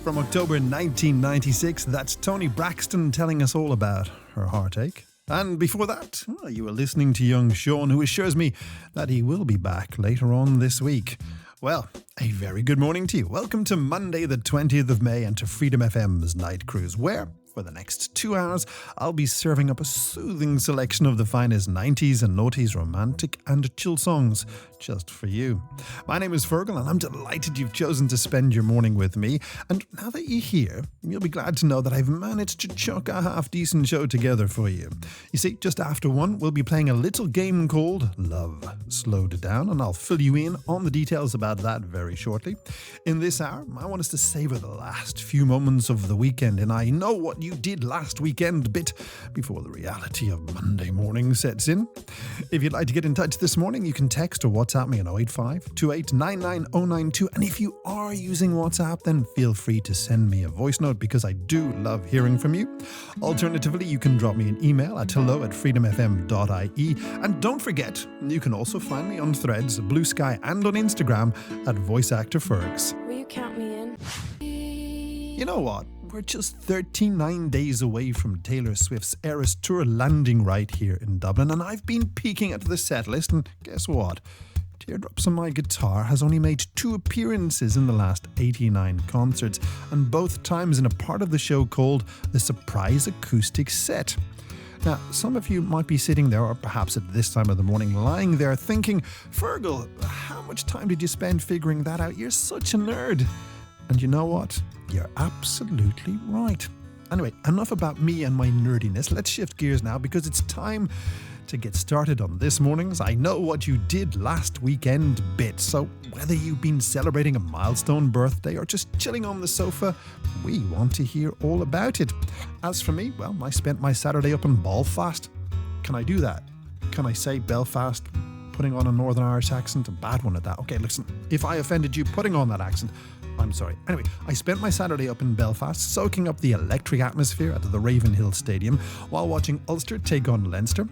From October 1996, that's Toni Braxton telling us all about her heartache. And before that, you were listening to young Sean, who assures me that he will be back later on this week. Well, a very good morning to you. Welcome to Monday the 20th of May and to Freedom FM's Night Cruise, where for the next 2 hours, I'll be serving up a soothing selection of the finest 90s and noughties romantic and chill songs just for you. My name is Feargal and I'm delighted you've chosen to spend your morning with me. And now that you're here, you'll be glad to know that I've managed to chuck a half-decent show together for you. You see, just after 1, we'll be playing a little game called Love Slowed Down, and I'll fill you in on the details about that very shortly. In this hour, I want us to savour the last few moments of the weekend, and I know what you did last weekend bit before the reality of Monday morning sets in. If you'd like to get in touch this morning, you can text or WhatsApp me on 085 2899 092, and if you are using WhatsApp, then feel free to send me a voice note because I do love hearing from you. Alternatively, you can drop me an email at hello@freedomfm.ie, and don't forget, you can also find me on Threads, Blue Sky and on Instagram at VoiceActorFergs. Will you count me in? You know what? We're just 39 days away from Taylor Swift's Eras Tour landing right here in Dublin, and I've been peeking at the set list, and guess what? Teardrops on My Guitar has only made 2 appearances in the last 89 concerts, and both times in a part of the show called the Surprise Acoustic Set. Now, some of you might be sitting there, or perhaps at this time of the morning, lying there thinking, Feargal, how much time did you spend figuring that out? You're such a nerd. And you know what? You're absolutely right. Anyway, enough about me and my nerdiness. Let's shift gears now because it's time to get started on this morning's I Know What You Did Last Weekend bit. So whether you've been celebrating a milestone birthday or just chilling on the sofa, we want to hear all about it. As for me, well, I spent my Saturday up in Belfast. Can I do that? Can I say Belfast putting on a Northern Irish accent? A bad one at that. Okay, listen, if I offended you putting on that accent, I'm sorry. Anyway, I spent my Saturday up in Belfast soaking up the electric atmosphere at the Ravenhill Stadium while watching Ulster take on Leinster.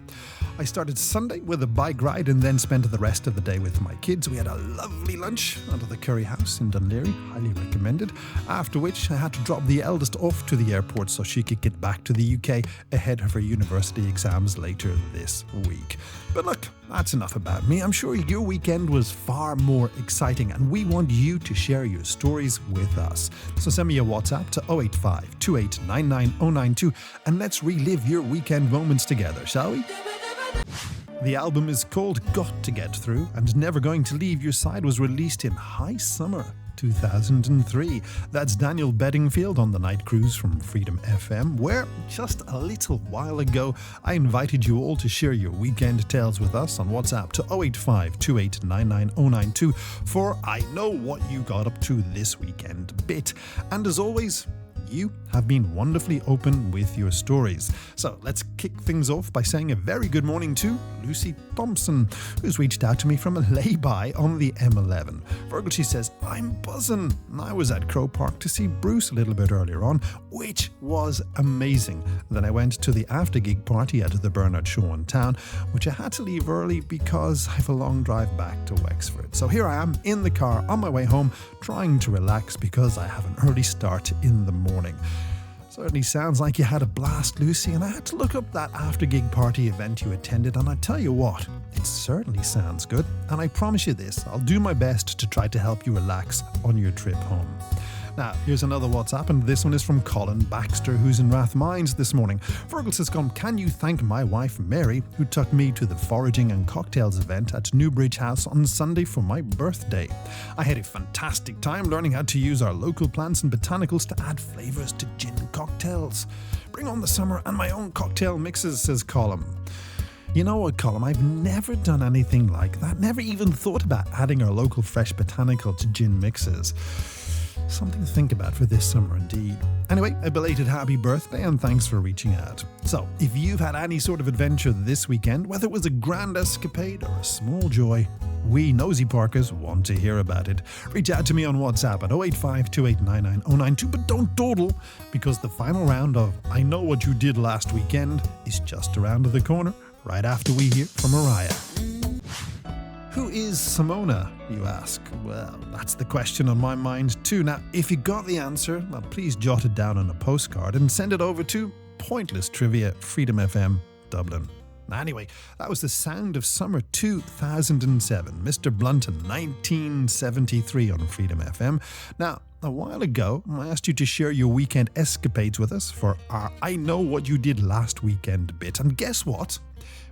I started Sunday with a bike ride and then spent the rest of the day with my kids. We had a lovely lunch at the Curry House in Dún Laoghaire, highly recommended, after which I had to drop the eldest off to the airport so she could get back to the UK ahead of her university exams later this week. But look, that's enough about me. I'm sure your weekend was far more exciting and we want you to share your stories with us. So send me a WhatsApp to 085 2899 092 and let's relive your weekend moments together, shall we? The album is called Got to Get Through, and Never Going to Leave Your Side was released in high summer 2003. That's Daniel Bedingfield on the Night Cruise from Freedom FM, where just a little while ago I invited you all to share your weekend tales with us on WhatsApp to 085 2899 092 for I Know What You Got Up To This Weekend bit. And as always, you have been wonderfully open with your stories. So let's kick things off by saying a very good morning to Lucy Thompson, who's reached out to me from a lay-by on the M11. Feargal, she says, I'm buzzing. I was at Crow Park to see Bruce a little bit earlier on, which was amazing. Then I went to the after-gig party at the Bernard Show in town, which I had to leave early because I have a long drive back to Wexford. So here I am in the car on my way home, trying to relax because I have an early start in the morning. Certainly sounds like you had a blast, Lucy, and I had to look up that after-gig party event you attended, and I tell you what, it certainly sounds good, and I promise you this, I'll do my best to try to help you relax on your trip home. Now, here's another WhatsApp, and this one is from Colin Baxter, who's in Rathmines this morning. Feargal says, can you thank my wife Mary, who took me to the foraging and cocktails event at Newbridge House on Sunday for my birthday. I had a fantastic time learning how to use our local plants and botanicals to add flavours to gin cocktails. Bring on the summer and my own cocktail mixes, says Colin. You know what, Colin, I've never done anything like that. Never even thought about adding our local fresh botanical to gin mixes. Something to think about for this summer indeed. Anyway, a belated happy birthday and thanks for reaching out. So, if you've had any sort of adventure this weekend, whether it was a grand escapade or a small joy, we nosy parkers want to hear about it. Reach out to me on WhatsApp at 085 2899 092, but don't dawdle because the final round of I Know What You Did Last Weekend is just around the corner, right after we hear from Mariah. Who is Simona, you ask? Well, that's the question on my mind too. Now, if you got the answer, well, please jot it down on a postcard and send it over to Pointless Trivia, Freedom FM, Dublin. Anyway, that was the sound of summer 2007, Mr. Blunton, 1973 on Freedom FM. Now, a while ago, I asked you to share your weekend escapades with us for our I Know What You Did Last Weekend bit. And guess what?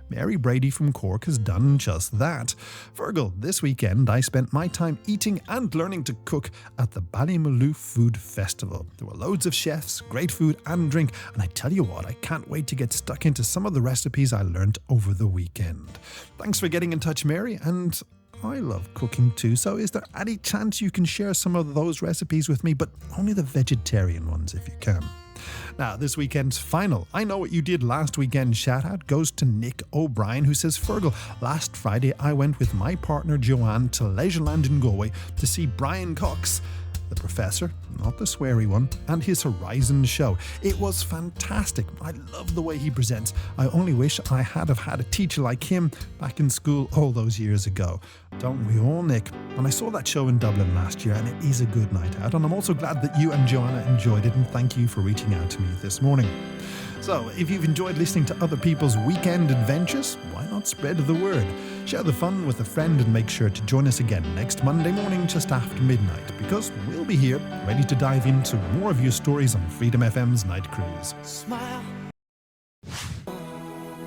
Mary Brady from Cork has done just that. Feargal, this weekend I spent my time eating and learning to cook at the Ballymaloe Food Festival. There were loads of chefs, great food and drink, and I tell you what, I can't wait to get stuck into some of the recipes I learned over the weekend. Thanks for getting in touch, Mary, and I love cooking too, so is there any chance you can share some of those recipes with me, but only the vegetarian ones if you can? Now, this weekend's final I Know What You Did Last Weekend shout out goes to Nick O'Brien, who says, Feargal, last Friday I went with my partner Joanne to Leisureland in Galway to see Brian Cox, the professor, not the sweary one, and his Horizon show. It was fantastic. I love the way he presents. I only wish I had have had a teacher like him back in school all those years ago. Don't we all, Nick? And I saw that show in Dublin last year, and it is a good night out. And I'm also glad that you and Joanna enjoyed it, and thank you for reaching out to me this morning. So, if you've enjoyed listening to other people's weekend adventures, why not spread the word? Share the fun with a friend and make sure to join us again next Monday morning just after midnight, because we'll be here ready to dive into more of your stories on Freedom FM's Night Cruise. Smile.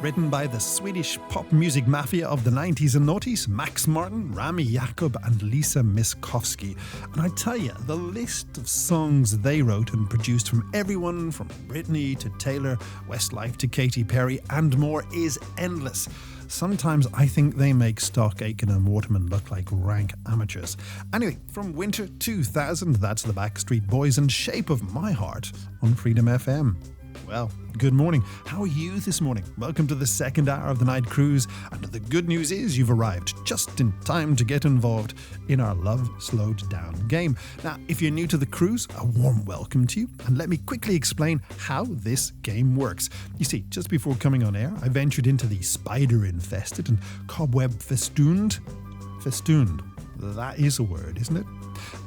Written by the Swedish pop music mafia of the 90s and noughties, Max Martin, Rami Jakob and Lisa Miskovsky. And I tell you, the list of songs they wrote and produced from everyone from Britney to Taylor, Westlife to Katy Perry and more is endless. Sometimes I think they make Stock Aitken and Waterman look like rank amateurs. Anyway, from winter 2000, that's the Backstreet Boys and Shape of My Heart on Freedom FM. Well, good morning. How are you this morning? Welcome to the second hour of the Night Cruise, and the good news is you've arrived just in time to get involved in our Love Slowed Down game. Now, if you're new to the cruise, a warm welcome to you, and let me quickly explain how this game works. You see, just before coming on air, I ventured into the spider-infested and cobweb-festooned. Festooned. That is a word, isn't it?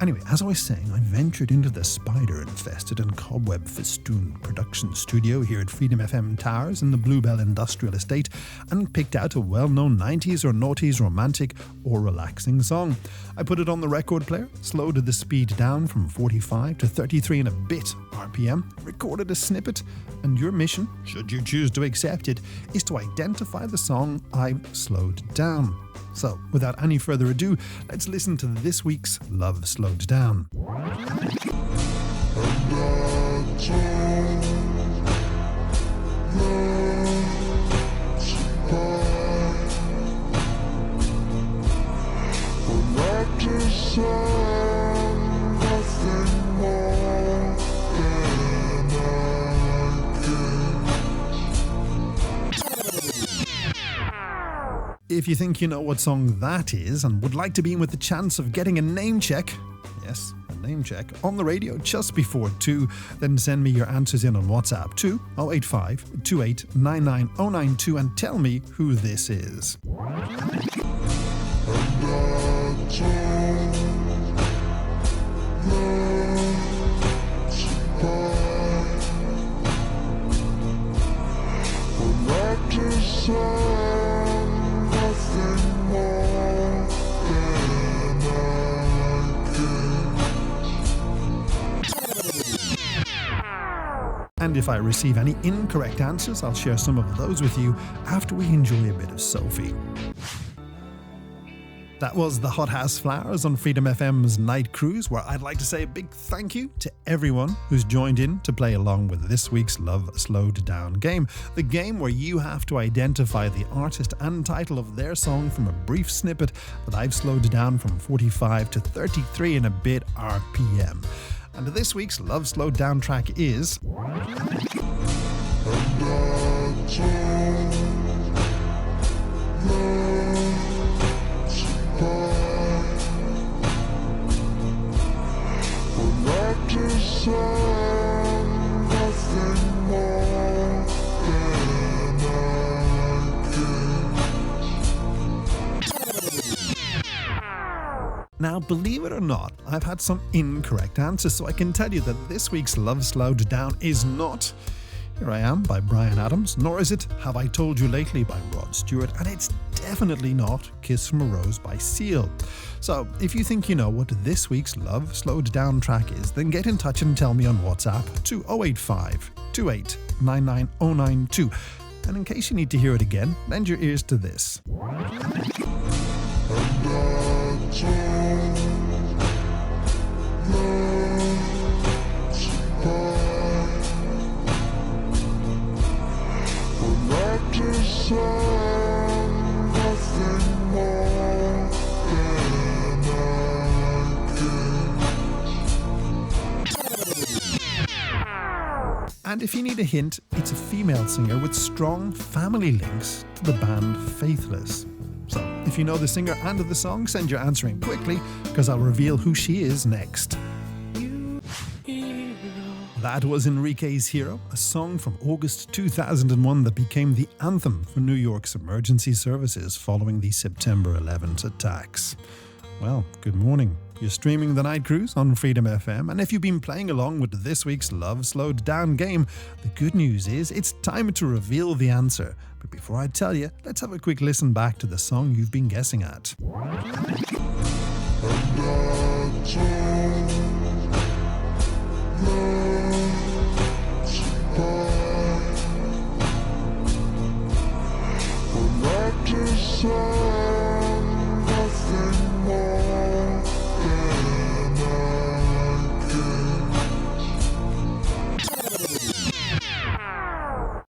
Anyway, as I was saying, I ventured into the spider-infested and cobweb-festooned production studio here at Freedom FM Towers in the Bluebell Industrial Estate and picked out a well-known 90s or noughties romantic or relaxing song. I put it on the record player, slowed the speed down from 45 to 33 and a bit RPM, recorded a snippet, and your mission, should you choose to accept it, is to identify the song I slowed down. So, without any further ado, let's listen to this week's Love Slowed Down. If you think you know what song that is and would like to be in with the chance of getting a name check, yes, a name check, on the radio just before 2, then send me your answers in on WhatsApp to 085 28 99 092 and tell me who this is. And if I receive any incorrect answers, I'll share some of those with you after we enjoy a bit of Sophie. That was the Hot House Flowers on Freedom FM's Night Cruise, where I'd like to say a big thank you to everyone who's joined in to play along with this week's Love Slowed Down game. The game where you have to identify the artist and title of their song from a brief snippet that I've slowed down from 45 to 33 and a bit RPM. And this week's Love Slowed Down track is... Now, believe it or not, I've had some incorrect answers, so I can tell you that this week's Love Slowed Down is not Here I Am by Bryan Adams, nor is it Have I Told You Lately by Rod Stewart, and it's definitely not Kiss from a Rose by Seal. So, if you think you know what this week's Love Slowed Down track is, then get in touch and tell me on WhatsApp to 085 28 99092. And in case you need to hear it again, lend your ears to this. And if you need a hint, it's a female singer with strong family links to the band Faithless. So, if you know the singer and the song, send your answer in quickly, because I'll reveal who she is next. That was Enrique's Hero, a song from August 2001 that became the anthem for New York's emergency services following the September 11th attacks. Well, good morning. You're streaming The Night Cruise on Freedom FM, and if you've been playing along with this week's Love Slowed Down game, the good news is it's time to reveal the answer. But before I tell you, let's have a quick listen back to the song you've been guessing at.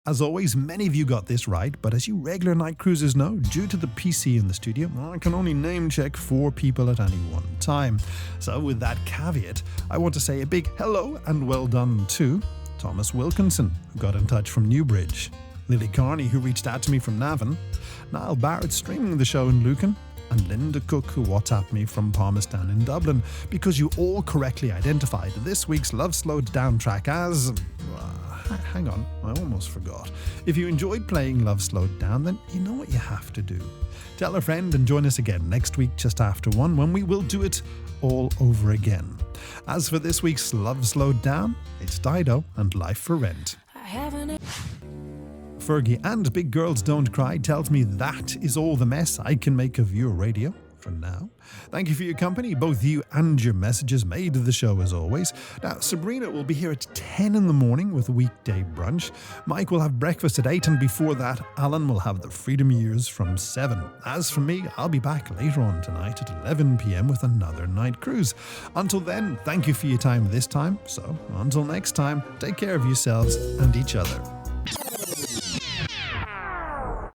As always, many of you got this right, but as you regular night cruisers know, due to the PC in the studio, I can only name check 4 people at any one time. So with that caveat, I want to say a big hello and well done to Thomas Wilkinson, who got in touch from Newbridge, Lily Carney, who reached out to me from Navan, Niall Barrett streaming the show in Lucan, and Linda Cook, who WhatsApped me from Palmerston in Dublin, because you all correctly identified this week's Love Slowed Down track as... hang on, I almost forgot. If you enjoyed playing Love Slowed Down, then you know what you have to do. Tell a friend and join us again next week just after 1 when we will do it all over again. As for this week's Love Slowed Down, it's Dido and Life for Rent. Fergie and Big Girls Don't Cry tells me that is all the mess I can make of your radio for now. Thank you for your company, both you and your messages made the show as always. Now, Sabrina will be here at 10 in the morning with weekday brunch. Mike will have breakfast at 8, and before that, Alan will have the Freedom Years from 7. As for me, I'll be back later on tonight at 11 p.m. with another night cruise. Until then, thank you for your time this time. So, until next time, take care of yourselves and each other.